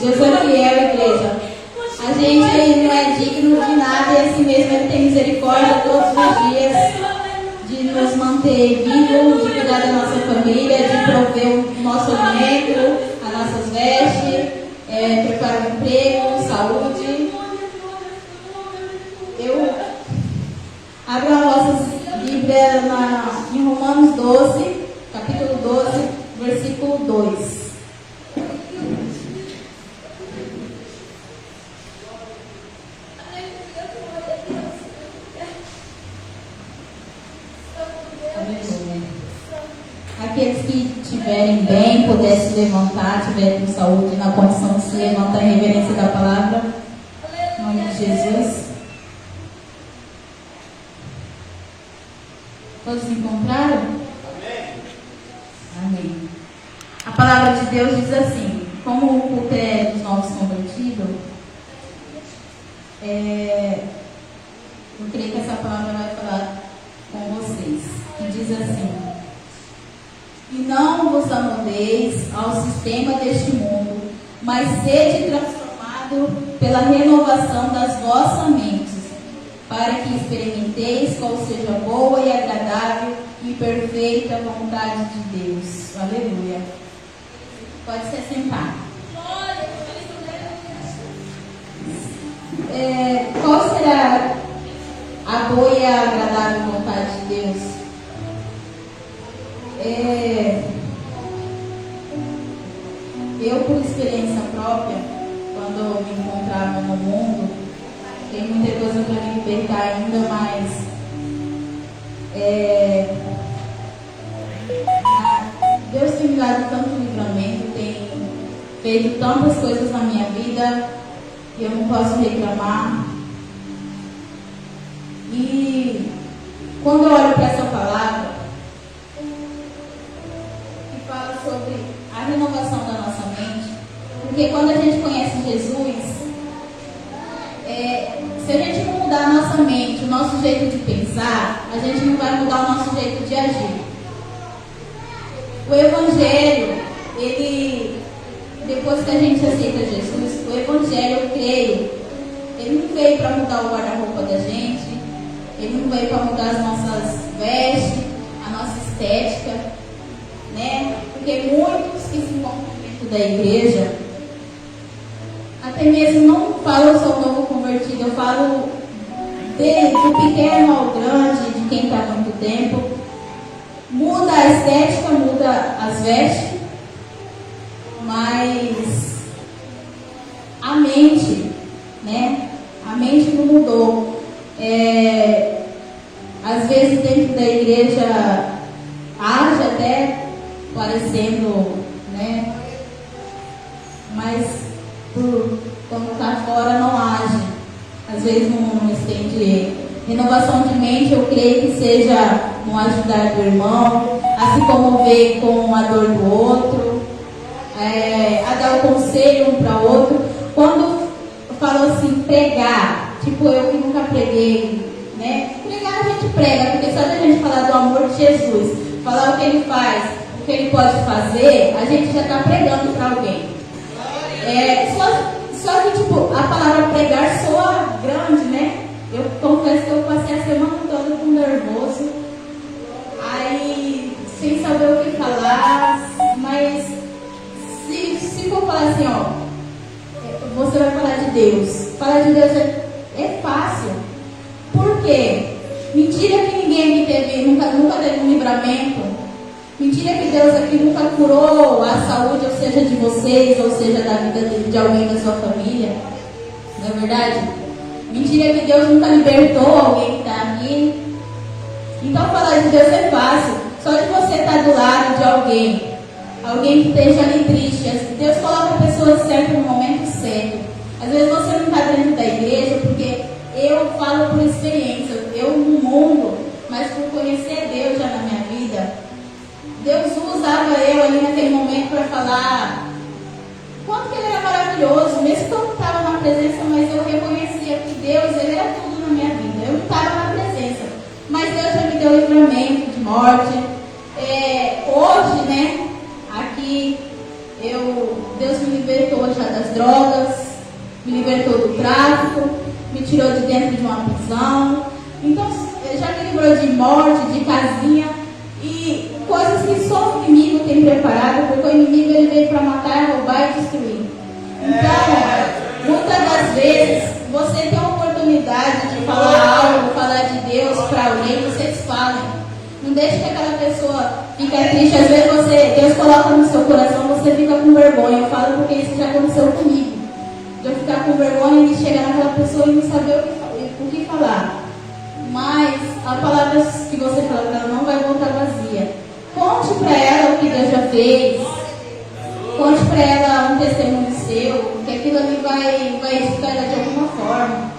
Deus é fiel, igreja. A gente não é digno de nada e assim mesmo Ele tem misericórdia todos os dias de nos manter vivos, de cuidar da nossa família, de prover o nosso alimento, as nossas vestes, preparar o emprego, saúde. Eu abro a nossa Bíblia em Romanos 12, capítulo 12, versículo 2. Aqueles que estiverem bem, puderem se levantar, tiverem com saúde, na condição de se levantar em reverência da palavra, em nome de Jesus. Todos encontraram? Amém. Amém. A palavra de Deus diz assim: como o culto é dos novos convertidos, eu creio que essa palavra vai falar com vocês. Que diz assim: e não vos amoldeis ao sistema deste mundo, mas sede transformado pela renovação das vossas mentes, para que experimenteis qual seja a boa e agradável e perfeita vontade de Deus. Aleluia. Pode se assentar. Qual será a boa e agradável vontade de Deus? Eu, por experiência própria, quando eu me encontrava no mundo, tem muita coisa para me libertar ainda, mas Deus tem me dado tanto livramento, tem feito tantas coisas na minha vida que eu não posso reclamar. E quando eu olho para essa palavra que fala sobre a renovação da nossa mente, porque quando a gente conhece Jesus, se a gente não mudar a nossa mente, o nosso jeito de pensar, a gente não vai mudar o nosso jeito de agir. O Evangelho, depois que a gente aceita Jesus, o Evangelho, eu creio, ele não veio para mudar o guarda-roupa da gente, ele não veio para mudar as nossas vestes, a nossa estética, né? Porque muitos que se encontram dentro da igreja, até mesmo não falo só o novo convertido, eu falo do pequeno ao grande, de quem está há muito tempo. Muda a estética, muda as vestes, mas a mente, né? A mente não mudou. Às vezes dentro da igreja age até parecendo, né? Mas quando está fora não age. Às vezes não estende. Renovação de mente, eu creio que seja no ajudar do irmão, a se comover com a dor do outro, a dar o conselho um para o outro. Quando eu falo assim, pregar, tipo eu que nunca preguei, né? Pregar a gente prega, porque só de a gente falar do amor de Jesus, falar o que ele faz, o que ele pode fazer, a gente já está pregando para alguém. Só que tipo, a palavra pregar soa grande, né? Eu confesso que eu passei a semana toda com nervoso, aí sem saber o que falar, mas se for falar assim, você vai falar de Deus. Falar de Deus é fácil. Por quê? Mentira que ninguém aqui nunca teve um livramento. Mentira que Deus aqui nunca curou a saúde, ou seja, de vocês, ou seja, da vida de alguém da sua família. Não é verdade? Mentira que Deus nunca libertou alguém que está aqui. Então falar de Deus é fácil. Só de você estar do lado de alguém que esteja ali triste, Deus coloca a pessoa certa no momento certo. Às vezes você não está dentro da igreja, porque eu falo por experiência, eu no mundo, mas por conhecer Deus já na minha vida, Deus usava eu ali naquele momento para falar quanto que Ele era maravilhoso, mesmo que eu não estava na presença, mas eu reconhecia que Deus, Ele era tudo na minha vida. Eu não estava na presença, mas Deus já me deu livramento de morte. Hoje, né, aqui eu Deus me libertou já das drogas, me libertou do tráfico, me tirou de dentro de uma prisão. Então, já me livrou de morte, de casinha e coisas que só o inimigo tem preparado, porque o inimigo ele veio para matar, roubar e destruir. Então, muitas das vezes, você tem a oportunidade de falar algo, falar de Deus para alguém, vocês falem. Não deixe que aquela pessoa fique triste. Às vezes Deus coloca no seu coração, você fica com vergonha. Eu falo porque isso já aconteceu comigo. De eu ficar com vergonha e chegar naquela pessoa e não saber o que falar. Mas a palavra que você fala para ela não vai voltar vazia. Conte para ela o que Deus já fez. Conte para ela um testemunho seu, que aquilo ali vai edificar ela de alguma forma.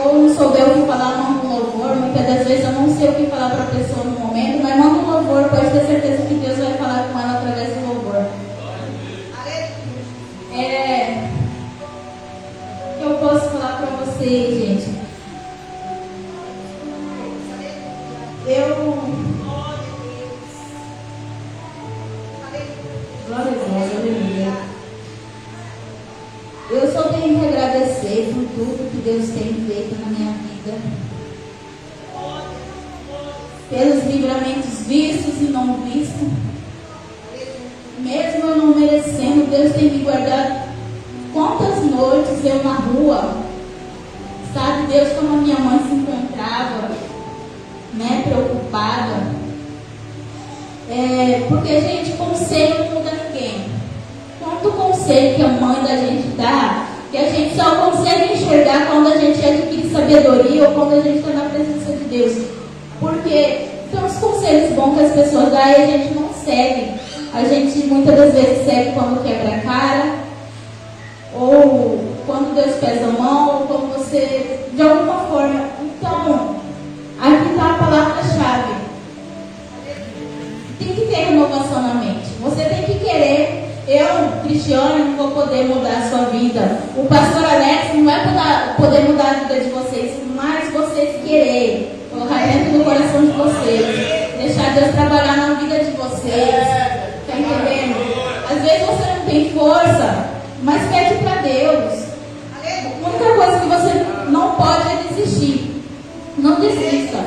Ou não souber o que falar, manda um louvor. Muitas das vezes eu não sei o que falar para a pessoa no momento, mas manda um louvor, pode ter certeza que Deus vai falar com ela através do louvor. O que eu posso falar para vocês, gente? Glória a Deus, aleluia. Eu só tenho que agradecer por tudo que Deus tem feito na minha vida. Pelos livramentos vistos e não vistos. Mesmo eu não merecendo, Deus tem me guardado. Quantas noites eu na rua, sabe Deus como a minha mãe se encontrava, né, preocupada. Porque, gente, conselho não muda ninguém. Quanto conselho que a mãe da gente dá, que a gente só consegue enxergar quando a gente adquire sabedoria ou quando a gente está na presença de Deus. Porque tem uns conselhos bons que as pessoas dão e a gente não segue. A gente muitas das vezes segue quando quebra a cara, ou quando Deus pesa a mão, ou quando você, de alguma forma. Então, aqui está a palavra-chave. Tem que ter renovação na mente. Você tem que querer. Eu, Cristiane, não vou poder mudar a sua vida. O pastor Alex não vai poder mudar a vida de vocês, mas vocês quererem colocar dentro do coração de vocês, deixar Deus trabalhar na vida de vocês. Está entendendo? Às vezes você não tem força, mas pede para Deus. A única coisa que você não pode é desistir. Não desista.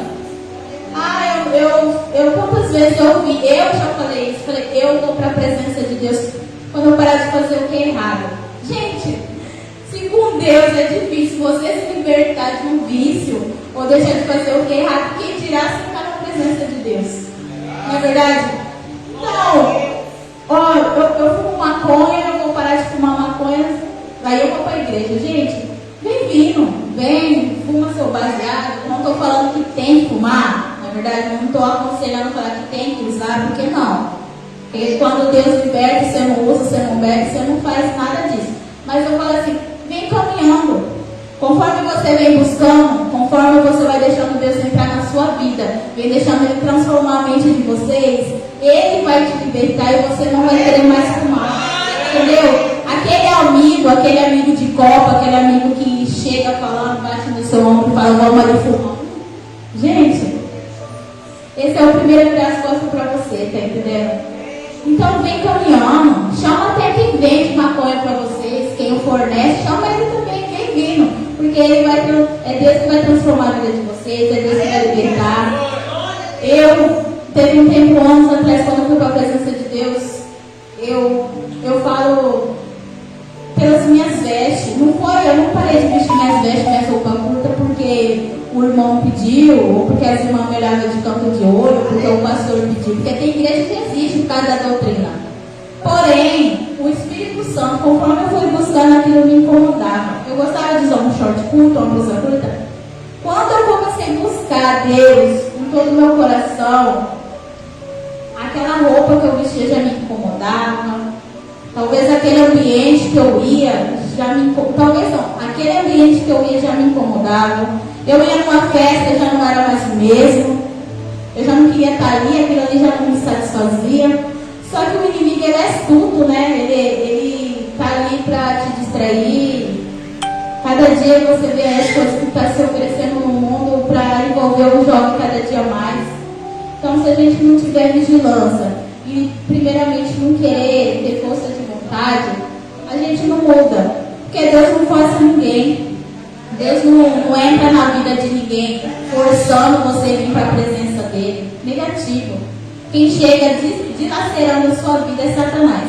Eu quantas vezes eu ouvi, eu já falei isso, falei, eu vou para a presença de Deus quando eu parar de fazer o que é errado. Gente, se com Deus é difícil você se libertar de um vício ou deixar de fazer o que é errado, quem dirá se ficar na presença de Deus? Não é verdade? Não. Eu fumo maconha, eu vou parar de fumar maconha, aí eu vou para a igreja. Gente, vem vindo, vem, fuma seu baseado. Não estou falando que tem que fumar. Na verdade, não estou aconselhando a falar que tem que usar, porque não. Porque quando Deus liberta, você não usa, você não bebe, você não faz nada disso. Mas eu falo assim, vem caminhando. Conforme você vem buscando, conforme você vai deixando Deus entrar na sua vida, vem deixando Ele transformar a mente de vocês, Ele vai te libertar e você não vai querer mais fumar. Entendeu? Aquele amigo de copa, aquele amigo que chega falando, bate no seu ombro e fala, vamos ali fumar. Gente, esse é o primeiro virar as costas para você, tá entendendo? Então vem caminhando, chama até quem vende maconha para vocês, quem o fornece, chama ele também, vem vindo, porque ele é Deus que vai transformar a vida de vocês, é Deus que vai libertar. Teve um tempo, anos atrás, quando eu fui para a presença de Deus, eu falo pelas minhas vestes, eu não parei de vestir minhas vestes, minhas roupas curtas, porque o irmão pediu, ou porque as irmãs me olhavam de canto de olho, porque o pastor pediu, porque tem igreja que existe por causa da doutrina. Porém, o Espírito Santo, conforme eu fui buscando aquilo, me incomodava. Eu gostava de usar um short curto, uma blusa curta. Quando eu comecei a buscar Deus com todo o meu coração, aquela roupa que eu vestia já me incomodava. Talvez aquele ambiente que eu ia já me incomodava. Talvez não, aquele ambiente que eu ia já me incomodava. Eu ia numa festa, já não era mais o mesmo. Eu já não queria estar ali, aquilo ali já não me satisfazia. Só que o inimigo, ele é astuto, né? Ele tá ali para te distrair. Cada dia você vê as coisas que estão se oferecendo no mundo para envolver o jovem cada dia mais. Então, se a gente não tiver vigilância e, primeiramente, não querer ter força de vontade, vontade, a gente não muda. Porque Deus não força ninguém. Deus não entra na vida de ninguém forçando você a vir para a presença dele. Negativo. Quem chega dilacerando sua vida é Satanás.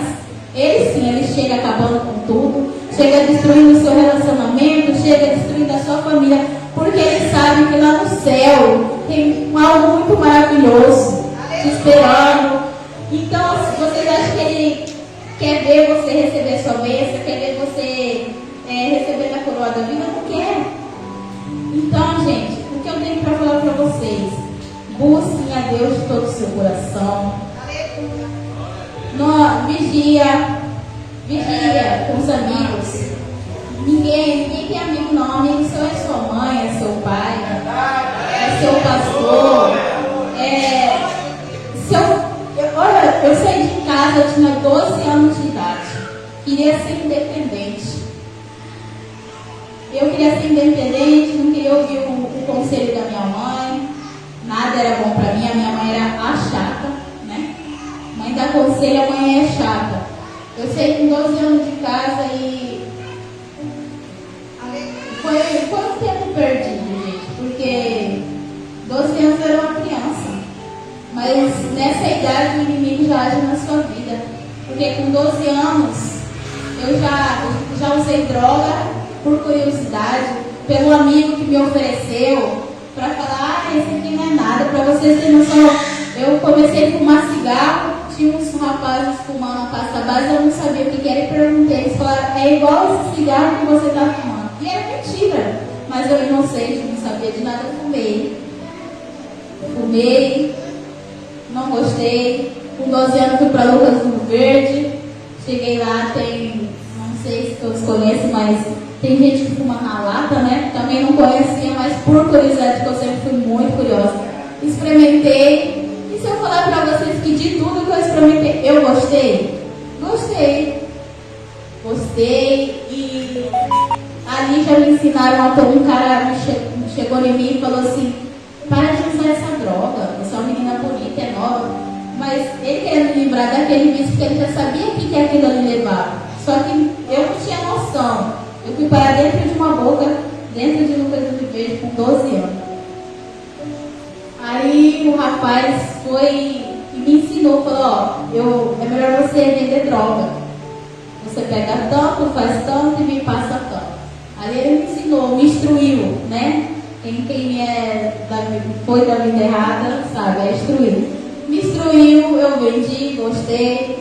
Ele sim, ele chega acabando com tudo, chega destruindo o seu relacionamento, chega destruindo a sua família, porque ele sabe que lá no céu tem algo muito maravilhoso te esperando. Então, se vocês acham que ele quer ver você receber sua bênção, quer ver você recebendo a coroa da vida, não quer. Então, gente, o que eu tenho para falar para vocês? Busquem a Deus de todo o seu coração. Vigia com os amigos. Ninguém tem amigo não. Amigo seu é sua mãe, é seu pai, é seu pastor. Olha, eu saí de casa, eu tinha 12 anos de idade. Queria ser independente. Eu queria ser independente, não queria ouvir o conselho da minha mãe. Nada era bom para mim. A minha mãe era a chata, né? Mãe dá conselho, a mãe é chata. Eu saí com 12 anos de casa e foi um tempo perdido, gente, porque 12 anos era uma criança. Mas nessa idade o inimigo já age na sua vida. Porque com 12 anos eu já usei droga por curiosidade, pelo amigo que me ofereceu, para falar, esse aqui não é nada. Para vocês terem noção, eu comecei a fumar cigarro, tinha uns rapazes fumando a pasta base, eu não sabia o que era e perguntei, eles falaram, é igual esse cigarro que você está fumando. E era mentira, mas eu inocente, não sabia de nada, eu fumei, não gostei. Com 12 anos fui para Lucas do Verde, cheguei lá, não sei se todos conhecem, mas tem gente que fuma na lata, né? Também não conhecia, mas por curiosidade, que eu sempre fui muito curiosa. Experimentei. E se eu falar para vocês que de tudo que eu experimentei, eu gostei? Gostei. E ali já me ensinaram um cara chegou em mim e falou assim, para de usar essa droga, você é uma menina bonita, é nova. Mas ele queria me lembrar daquele vício, porque ele já sabia o que aquilo ali levava. Só que eu não tinha noção. Eu fui parar dentro de uma boca, dentro de Lucas do Verde, com 12 anos. Aí o rapaz foi e me ensinou, falou, é melhor você vender droga. Você pega tanto, faz tanto e me passa tanto. Aí ele me ensinou, me instruiu, né? Quem foi da vida errada, sabe, é instruído. Me instruiu, eu vendi, gostei.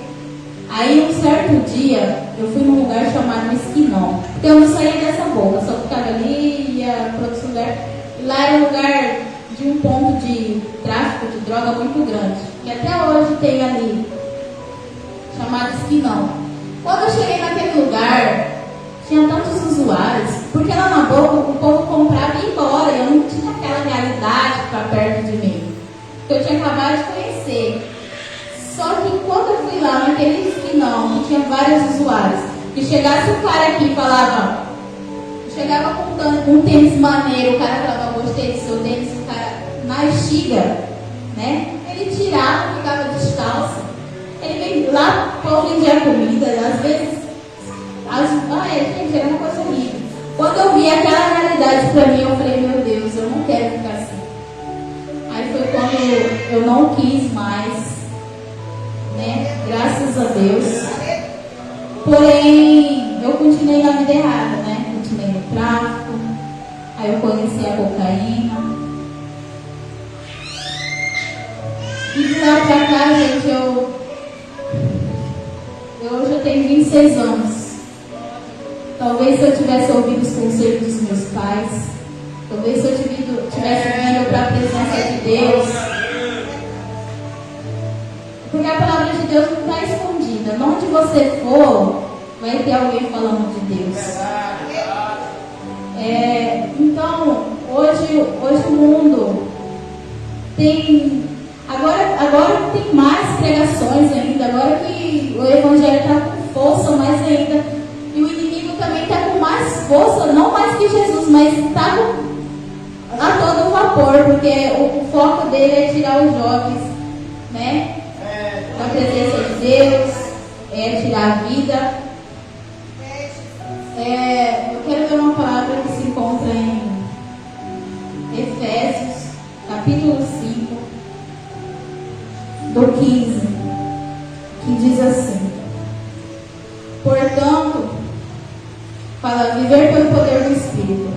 Aí um certo dia, eu fui num lugar chamado Esquinão. Porque eu não saía dessa boca, só ficava ali, ia para outro lugar. E lá era um lugar de um ponto de tráfico de droga muito grande. Que até hoje tem ali, chamado Esquinão. Quando eu cheguei naquele lugar, tinha tantos usuários, porque lá na boca o povo comprava e ia embora. Eu não tinha aquela realidade para perto de mim, que eu tinha acabado de conhecer. Só que quando eu fui lá naquele esquinão, que tinha vários usuários, que chegasse um cara aqui e falava, chegava com um tênis maneiro, o cara falava, gostei do seu tênis, o cara na exiga, né? Ele tirava, ficava descalço. Ele veio lá para vender comida, às vezes, gente, era uma coisa horrível. Quando eu vi aquela realidade para mim, eu falei, meu Deus, eu não quero ficar assim. Aí foi quando eu não quis mais, né? Graças a Deus. Porém, eu continuei na vida errada, né? Continuei no tráfico. Aí eu conheci a cocaína. E de lá pra cá, gente, eu hoje eu tenho 26 anos. Talvez se eu tivesse ouvido os conselhos dos meus pais, talvez se eu tivesse vindo para a presença de Deus, porque a palavra de Deus não está escondida. Onde você for, vai ter alguém falando de Deus. Então, hoje o mundo tem... Agora tem mais pregações ainda, agora que o Evangelho está com força mais ainda, e o inimigo também está com mais força, não mais que Jesus, mas está a todo vapor, porque o foco dele é tirar os jovens, né, da presença de Deus, quer tirar a vida. Eu quero ver uma palavra que se encontra em Efésios, capítulo 5, do 15, que diz assim: portanto, para viver pelo poder do Espírito,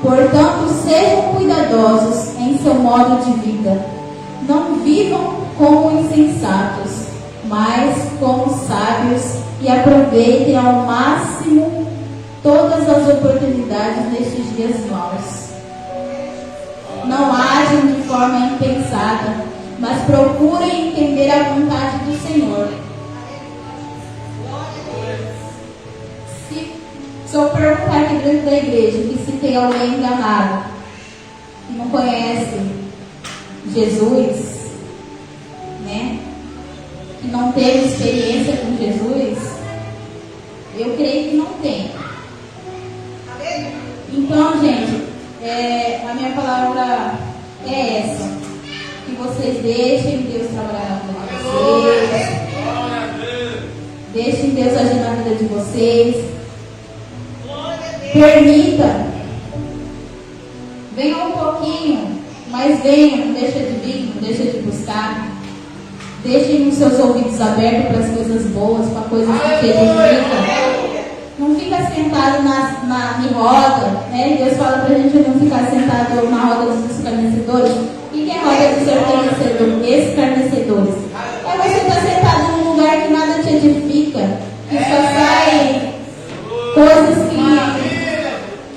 portanto, sejam cuidadosos em seu modo de vida. Não vivam como insensatos, mas como sábios, e aproveitem ao máximo todas as oportunidades nestes dias maus. Não ajam de forma impensada, mas procurem entender a vontade do Senhor. Se eu perguntar aqui dentro da igreja que se tem alguém enganado, que não conhece Jesus, né? Que não teve experiência com Jesus, eu creio que não tem. Então, gente, a minha palavra é essa: que vocês deixem Deus trabalhar na vida de vocês, deixem Deus agir na vida de vocês. Permita, venha um pouquinho, mas venha, não deixa de vir, não deixa de buscar. Deixem os seus ouvidos abertos para as coisas boas, para coisas que edificam. Não fica sentado na roda, né? Deus fala para a gente não ficar sentado na roda dos escarnecedores. O que é a roda dos escarnecedores? É você estar sentado num lugar que nada te edifica, que só sai coisas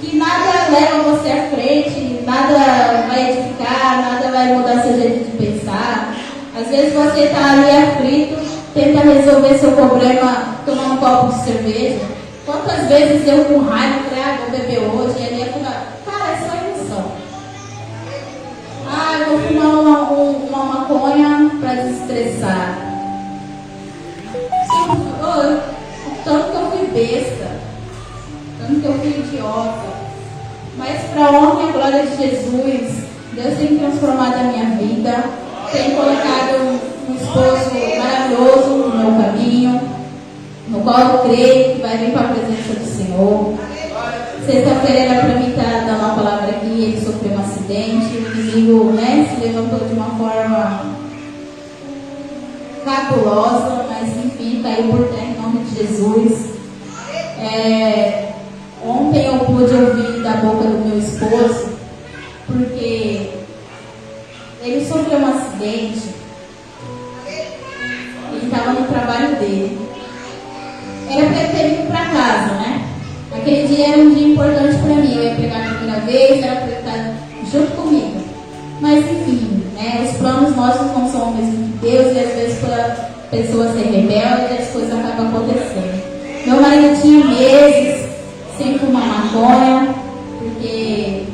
que nada leva você à frente, nada vai edificar, nada vai mudar seu jeito de pensar. Às vezes você está ali aflito, tenta resolver seu problema tomando um copo de cerveja. Quantas vezes eu com raiva falei, vou beber hoje, e ali eu falei, cara, é só ilusão. Eu vou fumar uma maconha para desestressar. Tanto que eu fui besta, tanto que eu fui idiota. Mas para a honra e a glória de Jesus, Deus tem transformado a minha vida, tem colocado um esposo maravilhoso no meu caminho, no qual eu creio que vai vir para a presença do Senhor. Sexta-feira era para mim estar dando uma palavra aqui, ele sofreu um acidente, o inimigo, se levantou de uma forma cabulosa, mas enfim, caiu por terra em nome de Jesus. Ontem eu pude ouvir da boca do meu esposo, porque ele sofreu um acidente, ele estava no trabalho dele. Era para ele ter ido para casa, né? Aquele dia era um dia importante para mim, eu ia pegar a primeira vez, era para ele estar junto comigo. Mas enfim, né? Os planos nossos não são o mesmo que Deus, e às vezes por a pessoa ser rebelde, as coisas acabam acontecendo. Meu marido tinha meses sem fumar maconha, porque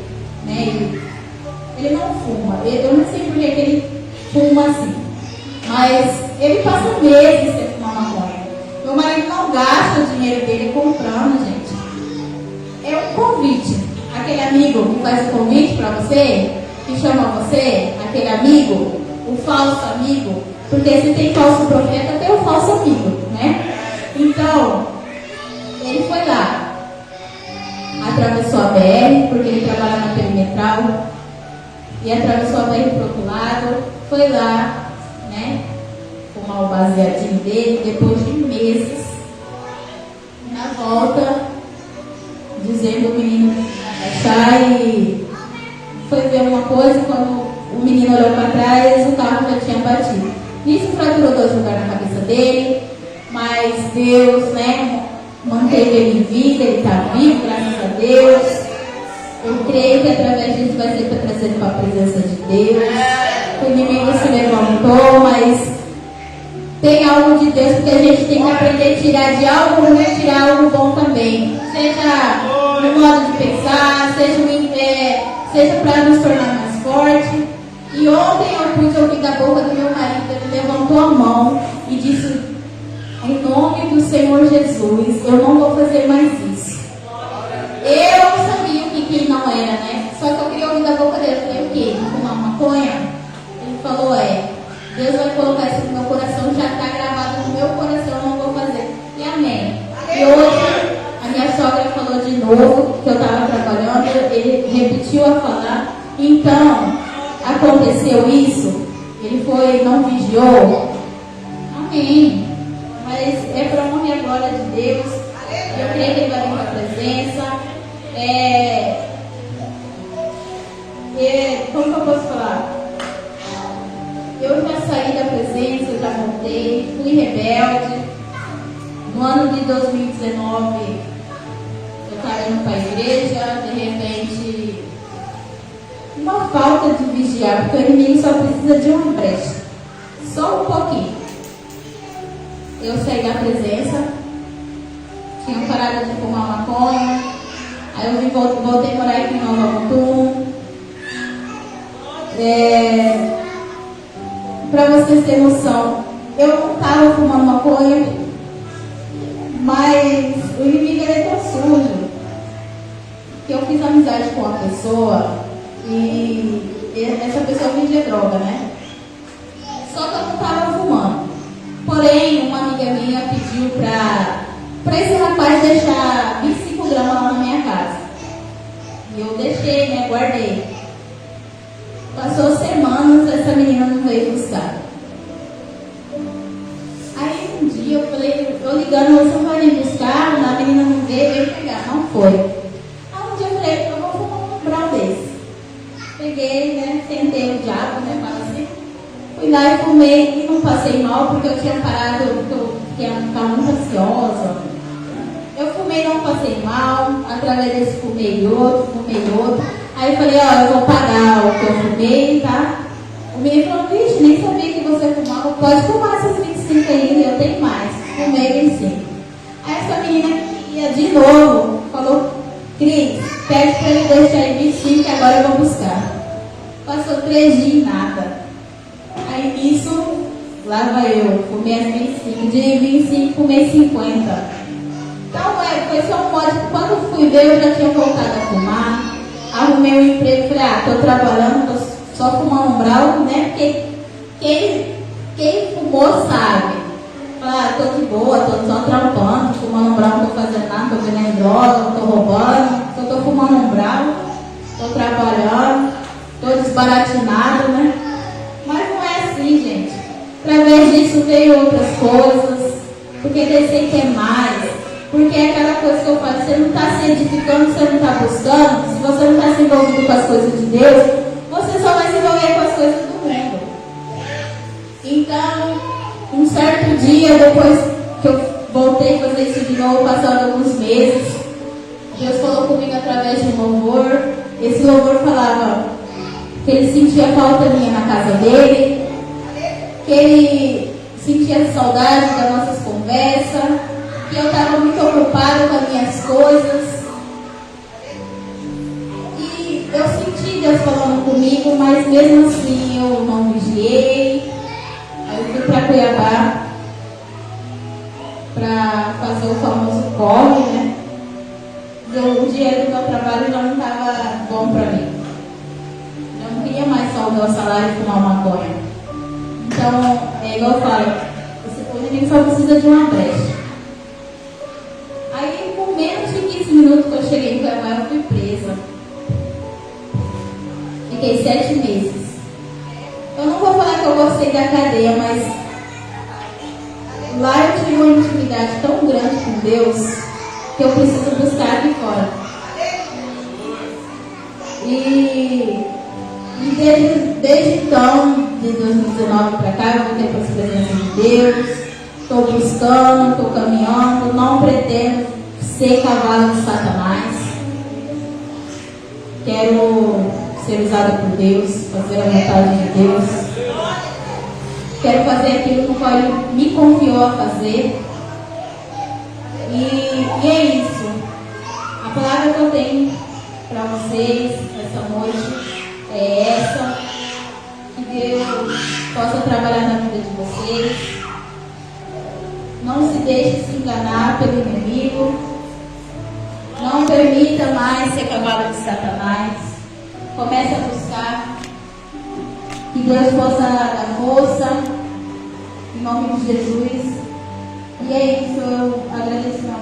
ele não fuma. Eu não sei porque que ele fuma assim, mas ele passa meses sem fumar maconha. Meu marido não gasta o dinheiro dele comprando, gente. É um convite. Aquele amigo que faz o convite para você, que chama você, aquele amigo, o falso amigo, porque se tem falso profeta, tem o falso amigo, né? Então, ele foi lá, atravessou a BR, porque ele trabalha na perimetral, e atravessou a BR para o outro lado, foi lá, né, fumar o baseadinho dele, depois de meses, na volta, dizendo o menino achar, e foi ver uma coisa, quando o menino olhou para trás, o carro já tinha batido. Isso fraturou 2 lugares na cabeça dele, mas Deus, manteve ele em vida, ele está vivo, graças a Deus. Eu creio que através disso vai ser trazido para a presença de Deus. O inimigo se levantou, mas tem algo de Deus, porque a gente tem que aprender a tirar de algo ruim e tirar algo bom também. Seja no modo de pensar, seja para nos tornar mais fortes. E ontem eu pude ouvir da boca do meu marido, ele levantou a mão e disse: em nome do Senhor Jesus, eu não vou fazer mais isso. Eu sabia o que não era, né? Só que eu queria ouvir da boca dele. Eu falei, o quê? Fumar maconha? Ele falou, Deus vai colocar isso no meu coração, já está gravado no meu coração E hoje a minha sogra falou de novo que eu estava trabalhando, ele repetiu a falar. Então, aconteceu isso, ele foi, não vigiou. Amém. Mas é para honra e a glória de Deus. Eu creio que ele vai vir com a presença. Como que eu posso falar? Eu já saí da presença, eu já voltei, fui rebelde. No ano de 2019, eu estava indo para a igreja, de repente, uma falta de vigiar, porque o inimigo só precisa de uma brecha, só um pouquinho. Eu saí da presença, tinha parado de fumar maconha, aí eu voltei a morar aqui em Nova Mutum. Para vocês terem noção, eu não estava fumando maconha, mas o inimigo é tão sujo que eu fiz amizade com uma pessoa e essa pessoa vendia droga, né? Só que eu não estava fumando. Porém, uma amiga minha pediu para esse rapaz deixar 25 gramas lá na minha casa. E eu deixei, né? Guardei. Passou semanas, essa menina não veio buscar. Aí um dia eu falei, eu ligando, você vai vir buscar? A menina não veio pegar, não foi. Aí um dia eu falei, eu vou fumar um brau desse. Peguei, né, tentei o diabo, né, fala assim. Fui lá e fumei e não passei mal porque eu tinha parado, porque eu ficava muito ansiosa. Eu fumei e não passei mal, através desse fumei outro. Aí eu falei, ó, eu vou pagar o que eu fumei, tá? O menino falou, vixe, nem sabia que você fumava, pode fumar essas 25 aí, eu tenho mais. Fumei 25. Aí essa menina ia de novo, falou, Cris, pede pra ele deixar aí 25 que agora eu vou buscar. Passou 3 dias e nada. Aí nisso, lá vai eu, fumei as 25, de 25 fumei 50. Então foi só um modo, quando fui ver eu já tinha voltado a fumar. Arrumei um emprego, falei, tô trabalhando, tô só fumando um brau, né? Porque quem fumou sabe. Falei, tô de boa, tô só trampando, fumando um brau, não tô fazendo nada, tô vendendo droga, não tô roubando, só tô fumando um brau, tô trabalhando, tô desbaratinado, né? Mas não é assim, gente. Através disso veio outras coisas, porque descer quer mais. Porque é aquela coisa que eu falo, você não está se edificando, você não está buscando, se você não está se envolvendo com as coisas de Deus, você só vai se envolver com as coisas do mundo. Então, um certo dia, depois que eu voltei a fazer isso de novo, passando alguns meses, Deus falou comigo através de um louvor. Esse louvor falava que ele sentia falta minha na casa dele, que ele sentia saudade das nossas conversas, que eu estava muito ocupada com as minhas coisas. E eu senti Deus falando comigo, mas mesmo assim eu não vigiei. Aí eu fui para Cuiabá para fazer o famoso corre, né? O dinheiro do meu trabalho já não estava bom para mim. Eu não queria mais só o meu salário e fumar maconha. Então, é igual eu falo, o inimigo só precisa de uma brecha. Aí, por menos de 15 minutos que eu cheguei em Cuiabá, eu fui presa. Fiquei 7 meses. Eu não vou falar que eu gostei da cadeia, mas lá eu tive uma intimidade tão grande com Deus que eu preciso buscar aqui fora. E desde então, de 2019 para cá, eu voltei para as presenças de Deus. Estou buscando, estou caminhando, não pretendo ser cavalo de Satanás. Quero ser usada por Deus, fazer a vontade de Deus. Quero fazer aquilo que o qual Ele me confiou a fazer. E é isso. A palavra que eu tenho para vocês essa noite é essa. Que Deus possa trabalhar na vida de vocês. Não se deixe se enganar pelo inimigo. Não permita mais ser cavalo de Satanás. Comece a buscar. Que Deus possa dar força. Em nome de Jesus. E é isso. Eu agradeço a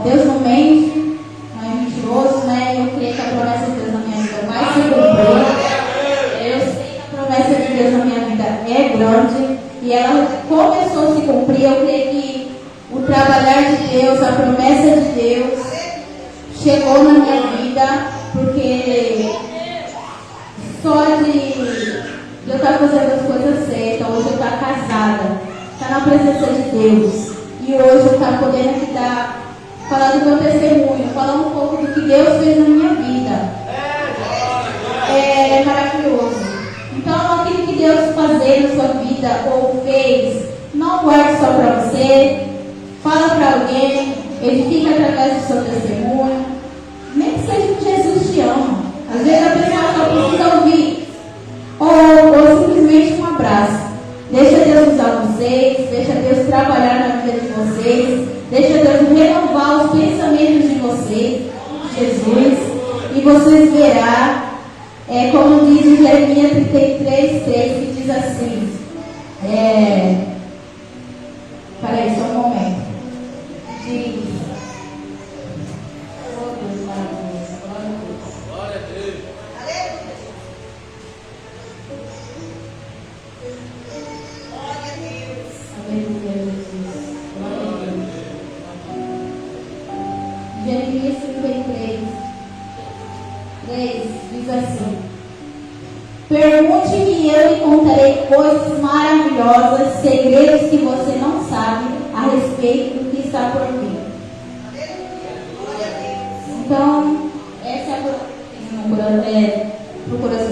Deus não mente, não é mentiroso, né? Eu creio que a promessa de Deus na minha vida vai se cumprir. Eu sei que a promessa de Deus na minha vida é grande e ela começou a se cumprir. Eu creio que o trabalhar de Deus, a promessa de Deus chegou na minha vida, porque só de eu estar fazendo as coisas certas, hoje eu estar casada, estar na presença de Deus, e hoje eu estar podendo aqui falar do meu testemunho, falar um pouco do que Deus fez na minha vida. É maravilhoso. Então, aquilo que Deus fazer na sua vida ou fez, não guarde só para você, fala para alguém, edifica através do seu testemunho, nem que seja que Jesus te ama. Às vezes a pessoa só precisa ouvir, ou simplesmente um abraço. Deixa Deus usar vocês, deixa Deus trabalhar na vida de vocês, deixa Deus renovar os pensamentos de vocês, Jesus, e vocês verão, como diz em Jeremias 33:3, que diz assim, peraí, só um momento, diz, oh Deus maravilhoso, glória a Deus. Aleluia, Jesus. Glória a Deus. Jeremias 33:3 diz assim: pergunte-me e eu lhe contarei coisas maravilhosas, segredos que você não sabe a respeito do que está por vir. Então, essa é a coração